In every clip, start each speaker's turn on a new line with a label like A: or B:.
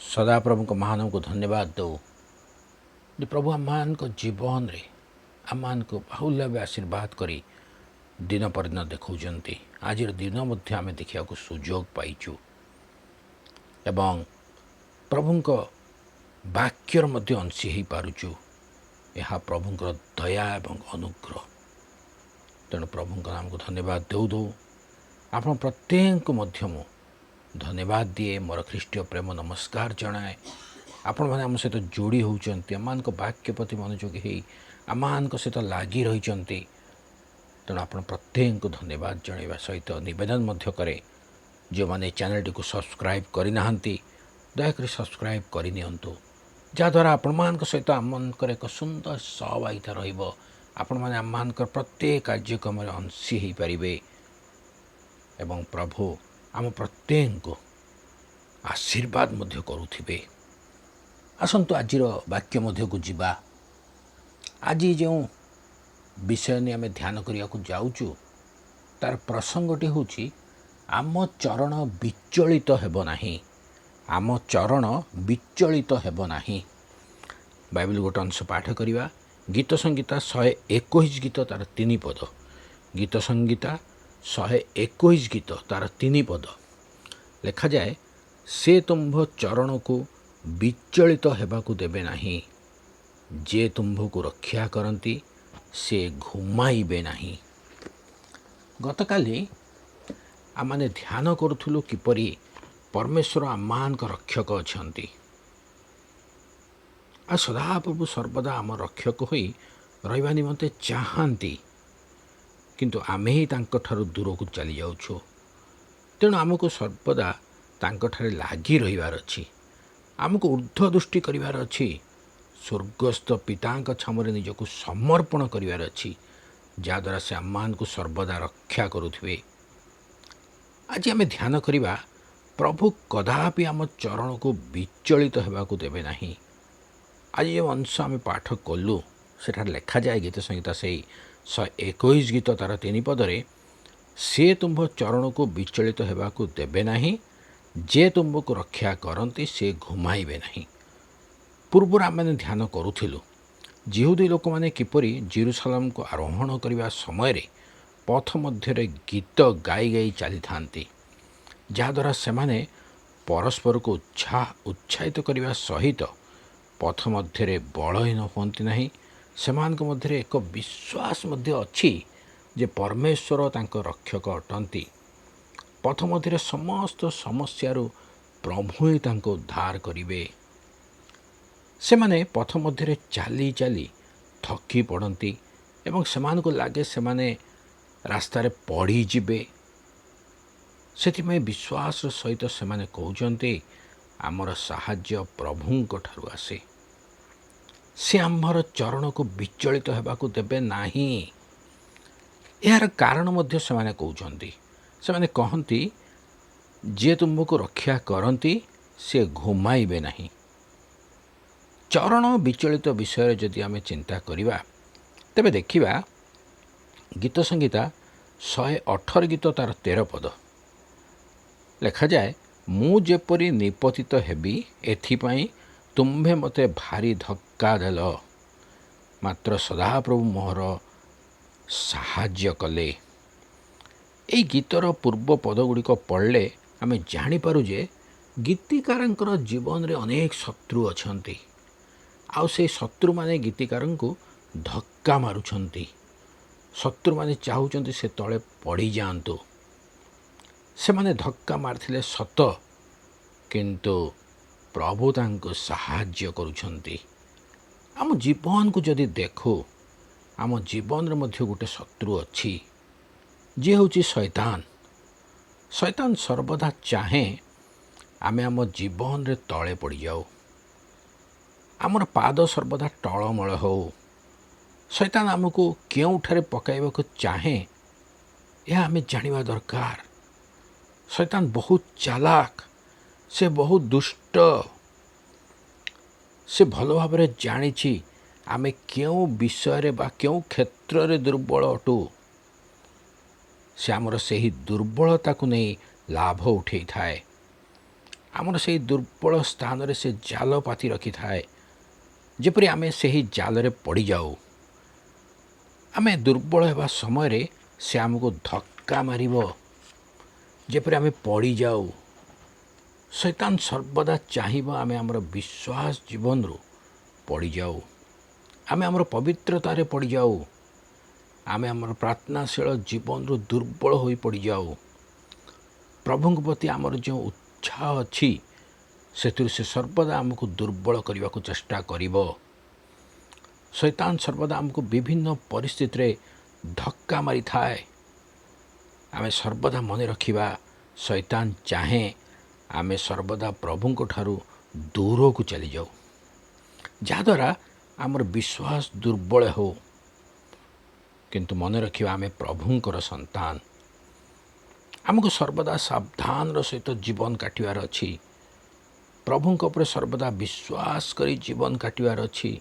A: सदाप्रभु को महान को धन्यवाद दो प्रभु आम जीवन रे आम को बाहुल्य आशीर्वाद करी दिन पर दिन देखा आज दिन आम देखा सुजोग पाइचु एवं प्रभु वाक्यर अंशी हो पारुचु यह प्रभु दया एवं अनुग्रह तेणु प्रभु नाम को धन्यवाद दौ दौ आप प्रत्येक मु धन्यवाद दिए मोर ख्रीष्टीय प्रेम नमस्कार जनाए आपण मैंने आम सहित जोड़ी होती आम वाक्य प्रति मनोयोगी हो आम सहित लगी रही तेणु आप प्रत्येक को धन्यवाद जनवा सहित नवेदन करे जो मैंने चैनल को सब्सक्राइब करना दयाक सब्सक्राइब करनी जहाद्वारा आपण सहित आमकर एक सुंदर सहभागिता आपण मैंने आम प्रत्येक कार्यक्रम अंशी हो पारे एवं प्रभु आम प्रत्येक को आशीर्वाद करुथिबे। आसंतु आज वाक्य मध्य को जीवा आज जो विषय ने आम ध्यान करने को जाऊचु तार प्रसंगटी होची आम चरण विचलित हेब नाही आम चरण विचलित हेब नाही। बाइबल गोटे अंश पाठ करवा गीत संगीता 121 गीत तार 3 पद गीत संगीता 121 गीत तार 3 पद लिखा जाए से तुम्भ चरण को विचलित हेबाकु देबे नाही जे तुम्भ को रक्षा करती से घुमाइबे नाही। गतकाली आमाने ध्यान करुथुलु किपरि परमेश्वर आमानक रक्षक अछंती आ सदाप्रभु सर्वदा आम रक्षक होई रहिबा निमंते चाहंती किंतु आमे ही तांको ठारू दूर को चली जाउछु तेणु आमको सर्वदा तांको ठारे लागी रहिबार अछि आमको ऊर्ध्व दृष्टि करिवार अछि स्वर्गस्थ पितांक छामरे निजको समर्पण करिवार अछि जहाद्वारा से आमान को सर्वदा रक्षा करुथिबे। आज आमे ध्यान करिबा प्रभु कदापि आम चरण को विचलित हेबाकु देबे नाही। आज जो अंश आम पाठ कलु सेठार लेखा जाए गीत संहिता से 121 गीत तार 3 पदरे से तुम्भ चरण को विचलित हेबाकु देबे नाही जे तुम्भ को रक्षा करती से घुमाइबे नाही। पूर्व आम ध्यान करूथिलु जिहुदी लोक माने किपरि जेरूशलेम को आरोहण करने समय रे पथ मध्य गीत गाई गाई चली थांती जहाद्वारा सेमाने परस्पर को उत्साहित करने सहित पथ मध्य बलहीन होती नहीं सेमानक मध्य एक विश्वास मध्य अच्छी जे परमेश्वर तांको रक्षक अटंती पथ मध्य समस्त समस्यारु प्रभु ही तांको उद्धार करिवे। से माने पथ मध्य चाली चाली थकी पड़ती एवं सेमान को लागे से माने रास्तार पड़ी जिबे सेथिमे विश्वास सहित से माने कहउचंती आमर साहाय्य प्रभुंक ठारु आसे से आम्भर चरण को विचलित हेबाकु देबे नाही। यार कारण मध्य से माने कहउचंती से माने कहंती जे तुमको रक्षा करती से घुमाइबे नाही। चरण विचलित विषय जदि आमे चिंता करिबा तेबे देखिबा गीत संगीता 118 गीत तार 13 पद लेखा जाए मु जेपरि निपतित हेबी एथिपाई तुम्भे मते भारी धक्का देल मात्र सदाप्रभु मोहर साहाय्य कले। এই गीतर पूर्व पदगुड़िक पढ़ले आमे जानीपारू जे गीतिकार जीवन रे अनेक शत्रु अछंती आउ से शत्रु माने गीतिकार को धक्का मारुछंती शत्रु माने चाहूचंती से तले पड़ी जातु से माने धक्का मारथिले सत किंतु प्रभु तांको साहाय्य करुछंती। आम जीवन को जदि देखो आम जीवन रे मध्य गोटे शत्रु अच्छी जे होची शैतान। शैतान सर्वदा चाहे आमे आम जीवन रे तले पड़ी जाऊ आमर पाद सर्वदा टळमळ हो। शैतान आमको केउठारे पकाइबाकु चाहे यह आमे जानिबा दरकार। शैतान बहुत चालाक से बहुत दुष्ट से भल भाव जानी आमे क्यों विषय बा क्यों क्षेत्र रे दुर्बल अटू से आमर से ही दुर्बलता को नहीं लाभ उठे थाए। ଆମର ସେହି ଦୁର୍ବଳ ସ୍ଥାନରେ ସେ ଜାଲ ପାତି ରଖିଥାଏ, ଯେପରି ଆମେ ସେହି ଜାଲରେ ପଡ଼ିଯାଉ। ଆମେ ଦୁର୍ବଳ ହେବା ସମୟରେ ସେ ଆମକୁ ଧକ୍କା ମାରିବ, ଯେପରି ଆମେ ପଡ଼ିଯାଉ। ଶୈତାନ ସର୍ବଦା ଚାହିଁବ ଆମେ ଆମର ବିଶ୍ୱାସ ଜୀବନରୁ ପଡ଼ିଯାଉ, ଆମେ ଆମର ପବିତ୍ରତାରେ ପଡ଼ିଯାଉ, ଆମେ ଆମର ପ୍ରାର୍ଥନାଶୀଳ ଜୀବନରୁ ଦୁର୍ବଳ ହୋଇ ପଡ଼ିଯାଉ। ପ୍ରଭୁଙ୍କ ପ୍ରତି ଆମର ଯେଉଁ ଉତ୍ସାହ ଅଛି, ସେଥିରୁ ସେ ସର୍ବଦା ଆମକୁ ଦୁର୍ବଳ କରିବାକୁ ଚେଷ୍ଟା କରିବ। ଶୈତାନ ସର୍ବଦା ଆମକୁ ବିଭିନ୍ନ ପରିସ୍ଥିତିରେ ଧକ୍କା ମାରିଥାଏ। ଆମେ ସର୍ବଦା ମନେ ରଖିବା, ଶୈତାନ ଚାହେଁ ଆମେ ସର୍ବଦା ପ୍ରଭୁଙ୍କ ଠାରୁ ଦୂରକୁ ଚାଲିଯାଉ, ଯାହାଦ୍ୱାରା ଆମର ବିଶ୍ୱାସ ଦୁର୍ବଳ ହେଉ। କିନ୍ତୁ ମନେ ରଖିବା, ଆମେ ପ୍ରଭୁଙ୍କର ସନ୍ତାନ। ଆମକୁ ସର୍ବଦା ସାବଧାନର ସହିତ ଜୀବନ କାଟିବାର ଅଛି। ପ୍ରଭୁଙ୍କ ଉପରେ ସର୍ବଦା ବିଶ୍ୱାସ କରି ଜୀବନ କାଟିବାର ଅଛି।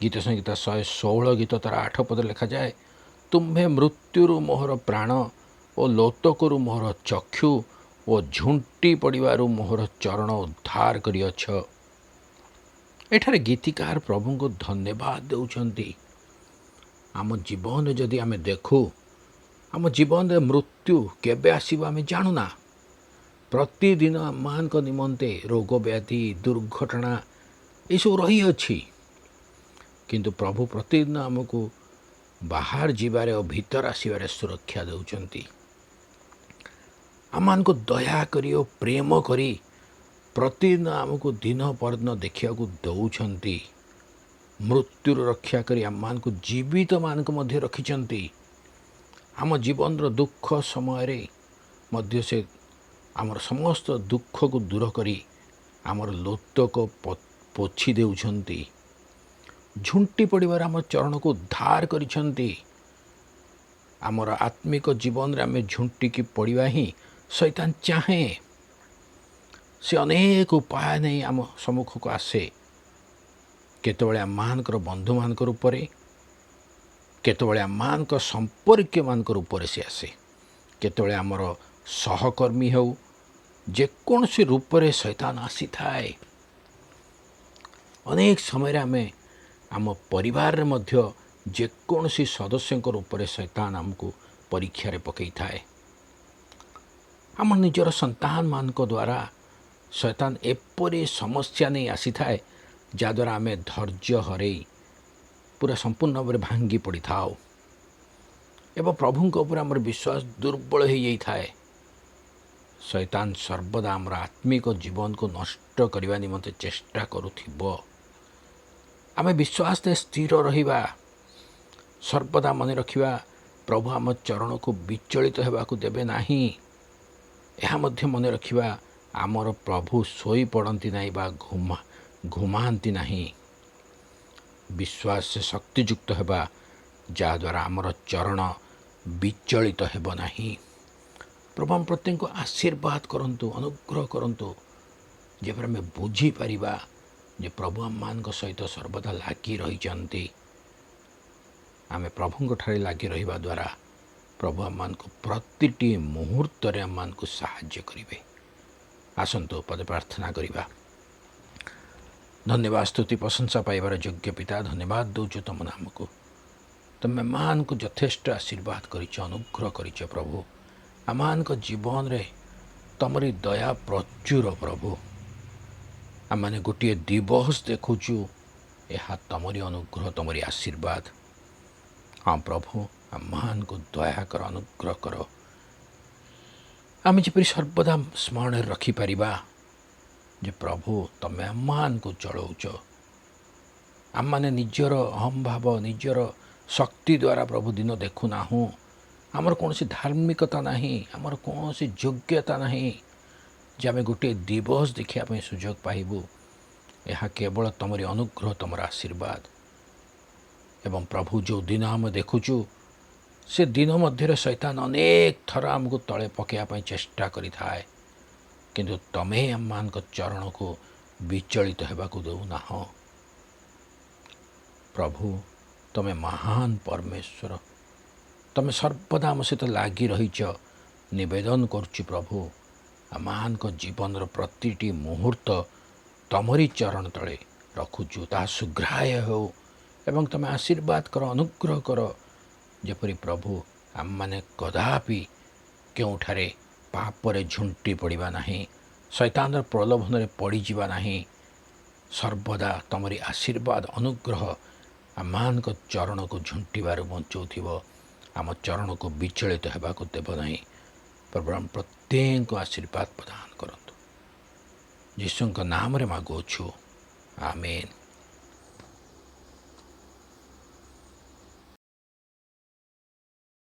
A: ଗୀତ ସଂହିତା 116 ଗୀତ ତାର 8 ପଦରେ ଲେଖାଯାଏ, ତୁମ୍ଭେ ମୃତ୍ୟୁରୁ ମୋହର ପ୍ରାଣ ଓ ଲୋତକରୁ ମୋହର ଚକ୍ଷୁ ଓ ଝୁଣ୍ଟି ପଡ଼ିବାରୁ ମୋହର ଚରଣ ଉଦ୍ଧାର କରିଅଛ। ଏଠାରେ ଗୀତିକାର ପ୍ରଭୁଙ୍କୁ ଧନ୍ୟବାଦ ଦେଉଛନ୍ତି। ଆମ ଜୀବନରେ ଯଦି ଆମେ ଦେଖୁ, ଆମ ଜୀବନରେ ମୃତ୍ୟୁ କେବେ ଆସିବ ଆମେ ଜାଣୁନା। ପ୍ରତିଦିନ ଆମମାନଙ୍କ ନିମନ୍ତେ ରୋଗ ବ୍ୟାଧି ଦୁର୍ଘଟଣା ଏସବୁ ରହିଅଛି। କିନ୍ତୁ ପ୍ରଭୁ ପ୍ରତିଦିନ ଆମକୁ ବାହାର ଯିବାରେ ଓ ଭିତର ଆସିବାରେ ସୁରକ୍ଷା ଦେଉଛନ୍ତି। ଆମମାନଙ୍କୁ ଦୟା କରି ଓ ପ୍ରେମ କରି ପ୍ରତିଦିନ ଆମକୁ ଦିନ ପରଦିନ ଦେଖିବାକୁ ଦେଉଛନ୍ତି। ମୃତ୍ୟୁରୁ ରକ୍ଷା କରି ଆମମାନଙ୍କୁ ଜୀବିତମାନଙ୍କୁ ମଧ୍ୟ ରଖିଛନ୍ତି। ଆମ ଜୀବନର ଦୁଃଖ ସମୟରେ ମଧ୍ୟ ସେ ଆମର ସମସ୍ତ ଦୁଃଖକୁ ଦୂର କରି ଆମର ଲୋତକ ପୋଛି ଦେଉଛନ୍ତି। ଝୁଣ୍ଟି ପଡ଼ିବାର ଆମ ଚରଣକୁ ଉଦ୍ଧାର କରିଛନ୍ତି। ଆମର ଆତ୍ମିକ ଜୀବନରେ ଆମେ ଝୁଣ୍ଟିକି ପଡ଼ିବା ହିଁ ଶୈତାନ ଚାହେଁ। ସେ ଅନେକ ଉପାୟ ନେଇ ଆମ ସମ୍ମୁଖକୁ ଆସେ। କେତେବେଳେ ଆମମାନଙ୍କର ବନ୍ଧୁମାନଙ୍କ ରୂପରେ, କେତେବେଳେ ଆମମାନଙ୍କ ସମ୍ପର୍କୀୟମାନଙ୍କ ରୂପରେ ସେ ଆସେ, କେତେବେଳେ ଆମର ସହକର୍ମୀ ହେଉ, ଯେକୌଣସି ରୂପରେ ଶୈତାନ ଆସିଥାଏ। ଅନେକ ସମୟରେ ଆମେ ଆମ ପରିବାରରେ ମଧ୍ୟ ଯେକୌଣସି ସଦସ୍ୟଙ୍କ ରୂପରେ ଶୈତାନ ଆମକୁ ପରୀକ୍ଷାରେ ପକାଇଥାଏ। ଆମ ନିଜର ସନ୍ତାନମାନଙ୍କ ଦ୍ୱାରା ଶୈତାନ ଏପରି ସମସ୍ୟା ନେଇ ଆସିଥାଏ, ଯାହାଦ୍ୱାରା ଆମେ ଧୈର୍ଯ୍ୟ ହରାଇ ପୁରା ସମ୍ପୂର୍ଣ୍ଣ ଭାବରେ ଭାଙ୍ଗି ପଡ଼ିଥାଉ ଏବଂ ପ୍ରଭୁଙ୍କ ଉପରେ ଆମର ବିଶ୍ୱାସ ଦୁର୍ବଳ ହୋଇଯାଇଥାଏ। ଶୈତାନ ସର୍ବଦା ଆମର ଆତ୍ମିକ ଜୀବନକୁ ନଷ୍ଟ କରିବା ନିମନ୍ତେ ଚେଷ୍ଟା କରୁଥିବ। ଆମେ ବିଶ୍ୱାସରେ ସ୍ଥିର ରହିବା, ସର୍ବଦା ମନେ ରଖିବା, ପ୍ରଭୁ ଆମ ଚରଣକୁ ବିଚଳିତ ହେବାକୁ ଦେବେ ନାହିଁ। ଏହା ମଧ୍ୟ ମନେ ରଖିବା, ଆମର ପ୍ରଭୁ ଶୋଇପଡ଼ନ୍ତି ନାହିଁ ବା ଘୁମାନ୍ତି ନାହିଁ। ବିଶ୍ୱାସରେ ଶକ୍ତିଯୁକ୍ତ ହେବା, ଯାହାଦ୍ୱାରା ଆମର ଚରଣ ବିଚଳିତ ହେବ ନାହିଁ। ପ୍ରଭୁ ଆମ ପ୍ରତ୍ୟେକଙ୍କୁ ଆଶୀର୍ବାଦ କରନ୍ତୁ, ଅନୁଗ୍ରହ କରନ୍ତୁ, ଯେପରି ଆମେ ବୁଝିପାରିବା ଯେ ପ୍ରଭୁ ଆମମାନଙ୍କ ସହିତ ସର୍ବଦା ଲାଗି ରହିଛନ୍ତି। ଆମେ ପ୍ରଭୁଙ୍କଠାରେ ଲାଗି ରହିବା ଦ୍ୱାରା ପ୍ରଭୁ ଆମମାନଙ୍କୁ ପ୍ରତିଟି ମୁହୂର୍ତ୍ତରେ ଆମମାନଙ୍କୁ ସାହାଯ୍ୟ କରିବେ। ଆସନ୍ତୁ ପଦେ ପ୍ରାର୍ଥନା କରିବା। ଧନ୍ୟବାଦ, ସ୍ତୁତି, ପ୍ରଶଂସା ପାଇବାର ଯୋଗ୍ୟ ପିତା, ଧନ୍ୟବାଦ ଦେଉଛୁ ତୁମ ନାମକୁ। ତୁମେ ଆମମାନଙ୍କୁ ଯଥେଷ୍ଟ ଆଶୀର୍ବାଦ କରିଛ, ଅନୁଗ୍ରହ କରିଛ ପ୍ରଭୁ। ଆମମାନଙ୍କ ଜୀବନରେ ତୁମରି ଦୟା ପ୍ରଚୁର ପ୍ରଭୁ। ଆମମାନେ ଗୋଟିଏ ଦିବସ ଦେଖୁଛୁ, ଏହା ତୁମରି ଅନୁଗ୍ରହ, ତୁମରି ଆଶୀର୍ବାଦ। ହଁ ପ୍ରଭୁ, ଆମମାନଙ୍କୁ ଦୟା କର, ଅନୁଗ୍ରହ କର। ଆମେ ଯେପରି ସର୍ବଦା ସ୍ମରଣରେ ରଖିପାରିବା ଯେ ପ୍ରଭୁ ତୁମେ ଆମମାନଙ୍କୁ ଚଳଉଛ। ଆମମାନେ ନିଜର ଅହମ୍ଭାବ, ନିଜର ଶକ୍ତି ଦ୍ୱାରା ପ୍ରଭୁ ଦିନ ଦେଖୁନାହୁଁ। ଆମର କୌଣସି ଧାର୍ମିକତା ନାହିଁ, ଆମର କୌଣସି ଯୋଗ୍ୟତା ନାହିଁ ଯେ ଆମେ ଗୋଟିଏ ଦିବସ ଦେଖିବା ପାଇଁ ସୁଯୋଗ ପାଇବୁ। ଏହା କେବଳ ତୁମରି ଅନୁଗ୍ରହ, ତୁମର ଆଶୀର୍ବାଦ। ଏବଂ ପ୍ରଭୁ, ଯେଉଁ ଦିନ ଆମେ ଦେଖୁଛୁ, ସେ ଦିନ ମଧ୍ୟରେ ଶୈତାନ ଅନେକ ଥର ଆମକୁ ତଳେ ପକାଇବା ପାଇଁ ଚେଷ୍ଟା କରିଥାଏ, କିନ୍ତୁ ତୁମେ ଆମମାନଙ୍କ ଚରଣକୁ ବିଚଳିତ ହେବାକୁ ଦେଉନାହଁ। ପ୍ରଭୁ, ତୁମେ ମହାନ ପରମେଶ୍ୱର, ତୁମେ ସର୍ବଦା ଆମ ସହିତ ଲାଗି ରହିଛ। ନିବେଦନ କରୁଛି ପ୍ରଭୁ, ଆମମାନଙ୍କ ଜୀବନର ପ୍ରତିଟି ମୁହୂର୍ତ୍ତ ତମରି ଚରଣ ତଳେ ରଖୁଛୁ। ତାହା ସୁଗ୍ରାହ୍ୟ ହେଉ ଏବଂ ତୁମେ ଆଶୀର୍ବାଦ କର, ଅନୁଗ୍ରହ କର, ଯେପରି ପ୍ରଭୁ ଆମମାନେ କଦାପି କେଉଁଠାରେ ପାପରେ ଝୁଣ୍ଟି ପଡ଼ିବା ନାହିଁ, ଶୈତାନର ପ୍ରଲୋଭନରେ ପଡ଼ିଯିବା ନାହିଁ। ସର୍ବଦା ତମରି ଆଶୀର୍ବାଦ ଅନୁଗ୍ରହ ଆମମାନଙ୍କ ଚରଣକୁ ଝୁଣ୍ଟିବାରୁ ବଞ୍ଚଉଥିବ, ଆମ ଚରଣକୁ ବିଚଳିତ ହେବାକୁ ଦେବ ନାହିଁ। ପ୍ରଭୁ ଆମ ପ୍ରତ୍ୟେକଙ୍କୁ ଆଶୀର୍ବାଦ ପ୍ରଦାନ କରନ୍ତୁ। ଯୀଶୁଙ୍କ ନାମରେ ମାଗୁଅଛୁ, ଆମେନ୍।